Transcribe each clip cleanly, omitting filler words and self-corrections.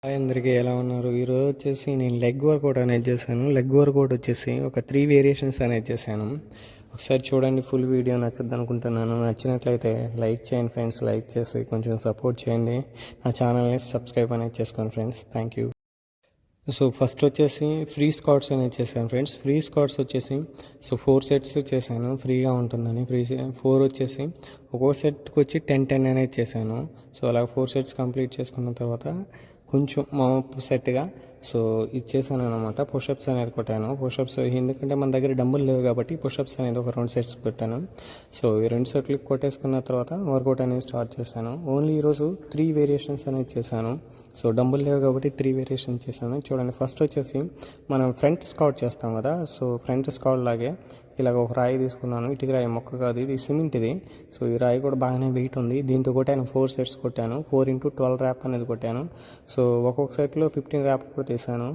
Hi అందరికీ ఎలా ఉన్నారు? ఈరోజు వచ్చేసి నేను లెగ్ వర్కౌట్ అనేది చేశాను. లెగ్ వర్కౌట్ వచ్చేసి ఒక 3 వేరియేషన్స్ అనేది చేశాను. ఒకసారి చూడండి, ఫుల్ వీడియో నచ్చద్దు అనుకుంటున్నాను. నచ్చినట్లయితే లైక్ చేయండి ఫ్రెండ్స్. లైక్ చేసి కొంచెం సపోర్ట్ చేయండి. నా ఛానల్ని సబ్స్క్రైబ్ అనేది చేసుకోండి friends. Thank you. So first వచ్చేసి ఫ్రీ స్క్వాట్స్ అనేది చేశాను ఫ్రెండ్స్. ఫ్రీ స్క్వాట్స్ వచ్చేసి 4 సెట్స్ చేశాను, ఫ్రీగా ఉంటుందని. 4 వచ్చేసి ఒక్కో సెట్కి వచ్చి 10 అనేది చేశాను. సో అలా 4 సెట్స్ కంప్లీట్ చేసుకున్న తర్వాత కొంచెం వామప్ సెట్గా ఇది చేశాను అనమాట. పుషప్స్ అనేది కొట్టాను. పుషప్స్ ఎందుకంటే మన దగ్గర డంబుల్ లేవు కాబట్టి పుషప్స్ అనేది ఒక 2 సెట్స్ పెట్టాను. సో ఈ 2 సెట్లు కొట్టేసుకున్న తర్వాత వర్కౌట్ అనేది స్టార్ట్ చేశాను. ఓన్లీ ఈరోజు 3 వేరియేషన్స్ అనేది చేశాను. సో డంబుల్ లేవు కాబట్టి 3 వేరియేషన్స్ చేశాను. చూడండి, ఫస్ట్ వచ్చేసి మనం ఫ్రంట్ స్క్వాట్ చేస్తాం కదా. సో ఫ్రంట్ స్క్వాట్ లాగే ఇలాగ ఒక రాయి తీసుకున్నాను. ఇటుక రాయి, మొక్క కాదు, ఇది సిమెంట్ ఇది. సో ఈ రాయి కూడా బాగానే వెయిట్ ఉంది. దీంతో కొట్టాను 4 సెట్స్ కొట్టాను. 4x12 ర్యాప్ అనేది కొట్టాను. సో ఒక్కొక్క సెట్లో 15 ర్యాప్ కూడా తీసాను.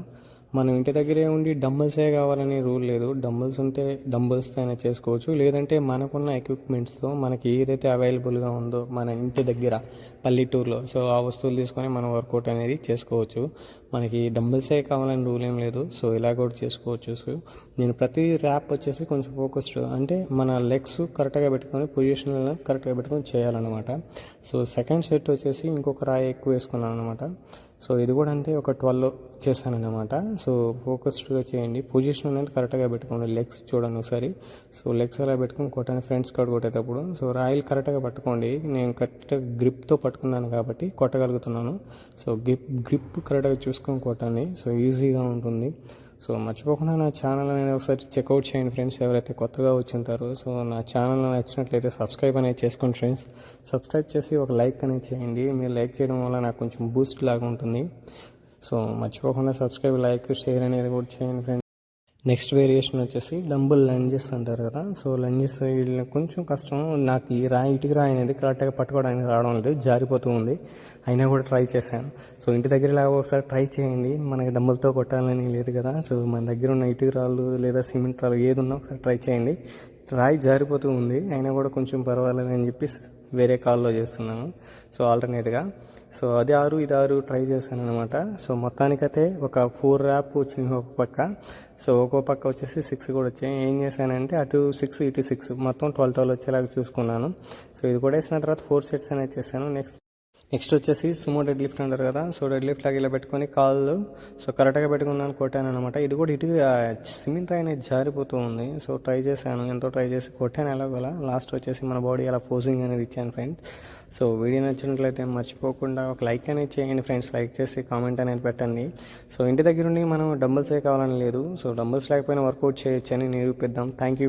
మనం ఇంటి దగ్గరే ఉండి డంబుల్సే కావాలని రూల్ లేదు. డంబుల్స్ ఉంటే డంబుల్స్తో అయినా చేసుకోవచ్చు, లేదంటే మనకున్న ఎక్విప్మెంట్స్తో మనకి ఏదైతే అవైలబుల్గా ఉందో మన ఇంటి దగ్గర పల్లెటూరులో, సో ఆ వస్తువులు తీసుకొని మనం వర్కౌట్ అనేది చేసుకోవచ్చు. మనకి డంబుల్సే కావాలని రూల్ ఏం లేదు. సో ఇలా కూడా చేసుకోవచ్చు. సో నేను ప్రతి ర్యాప్ వచ్చేసి కొంచెం ఫోకస్డ్, అంటే మన లెగ్స్ కరెక్ట్గా పెట్టుకొని పొజిషన్ కరెక్ట్గా పెట్టుకొని చేయాలన్నమాట. సో సెకండ్ సెట్ వచ్చేసి ఇంకొక రాయి ఎక్కువ వేసుకున్నాను అనమాట. సో ఇది కూడా అంతే, ఒక 12 చేశానన్నమాట. సో ఫోకస్డ్గా చేయండి, పొజిషన్ అనేది కరెక్ట్గా పెట్టుకోండి. లెగ్స్ చూడండి ఒకసారి. సో లెగ్స్ అలా పెట్టుకొని కొట్టండి ఫ్రంట్ స్క్వాట్ కొట్టేటప్పుడు. సో రాయిలు కరెక్ట్గా పట్టుకోండి. నేను కరెక్ట్గా గ్రిప్తో పట్టుకున్నాను కాబట్టి కొట్టగలుగుతున్నాను. సో గ్రిప్ కరెక్ట్గా చూసుకొని కొట్టండి. సో ఈజీగా ఉంటుంది. సో మర్చిపోకుండా నా ఛానల్ అనేది ఒకసారి చెక్అవుట్ చేయండి ఫ్రెండ్స్, ఎవరైతే కొత్తగా వచ్చి ఉంటారో. సో నా ఛానల్ నచ్చినట్లయితే సబ్స్క్రైబ్ అనేది చేసుకోండి ఫ్రెండ్స్. సబ్స్క్రైబ్ చేసి ఒక లైక్ అనేది చేయండి. మీరు లైక్ చేయడం వల్ల నాకు కొంచెం బూస్ట్ లాగా ఉంటుంది. సో మర్చిపోకుండా సబ్స్క్రైబ్, లైక్, షేర్ అనేది కూడా చేయండి ఫ్రెండ్స్. నెక్స్ట్ వేరియేషన్ వచ్చేసి డంబుల్ లంజెస్ అంటారు కదా. సో లంజెస్ కొంచెం కష్టం. నాకు ఈ ఇటుక రాయి అనేది కరెక్ట్గా పట్టుకోవడానికి రావడం లేదు, జారిపోతూ ఉంది. అయినా కూడా ట్రై చేశాను. సో ఇంటి దగ్గర ఇలా ఒకసారి ట్రై చేయండి. మనకి డంబుల్తో కొట్టాలని లేదు కదా. సో మన దగ్గర ఉన్న ఇటుక రాళ్ళు లేదా సిమెంట్ రాళ్ళు ఏది ఉన్నా ఒకసారి ట్రై చేయండి. రాయి జారిపోతూ ఉంది, అయినా కూడా కొంచెం పర్వాలేదు అని చెప్పి వేరే కాల్లో చేస్తున్నాను. సో ఆల్టర్నేట్గా సో అది 6 ఇది 6 ట్రై చేశాను అనమాట. సో మొత్తానికైతే ఒక 4 ర్యాప్ వచ్చింది ఒక పక్క. సో ఒక్కో పక్క వచ్చేసి 6 కూడా వచ్చాయి. ఏం చేశానంటే అటు 6 ఇటు 6 మొత్తం 12 వచ్చేలాగా చూసుకున్నాను. సో ఇది కూడా వేసిన తర్వాత 4 సెట్స్ అనేది చేశాను. నెక్స్ట్ వచ్చేసి సుమో డెడ్ లిఫ్ట్ అంటారు కదా. సో డెడ్ లిఫ్ట్ లాగా ఇలా పెట్టుకొని కాళ్ళు సో కరెక్ట్గా పెట్టుకున్నాను, కొట్టాను అనమాట. ఇది కూడా ఇటు సిమెంట్ అనేది జారిపోతూ ఉంది. సో ట్రై చేశాను, ఎంతో ట్రై చేసి కొట్టాను ఎలాగోలా. లాస్ట్ వచ్చేసి మన బాడీ అలా పోజింగ్ అనేది ఇచ్చాను ఫ్రెండ్స్. సో వీడియో నచ్చినట్లయితే మర్చిపోకుండా ఒక లైక్ అనేది చేయండి ఫ్రెండ్స్. లైక్ చేసి కామెంట్ అనేది పెట్టండి. సో ఇంటి దగ్గర ఉండి మనం డంబుల్సే కావాలని లేదు. సో డంబుల్స్ లేకపోయినా వర్కౌట్ చేయొచ్చు అని నిరూపిద్దాం. Thank you.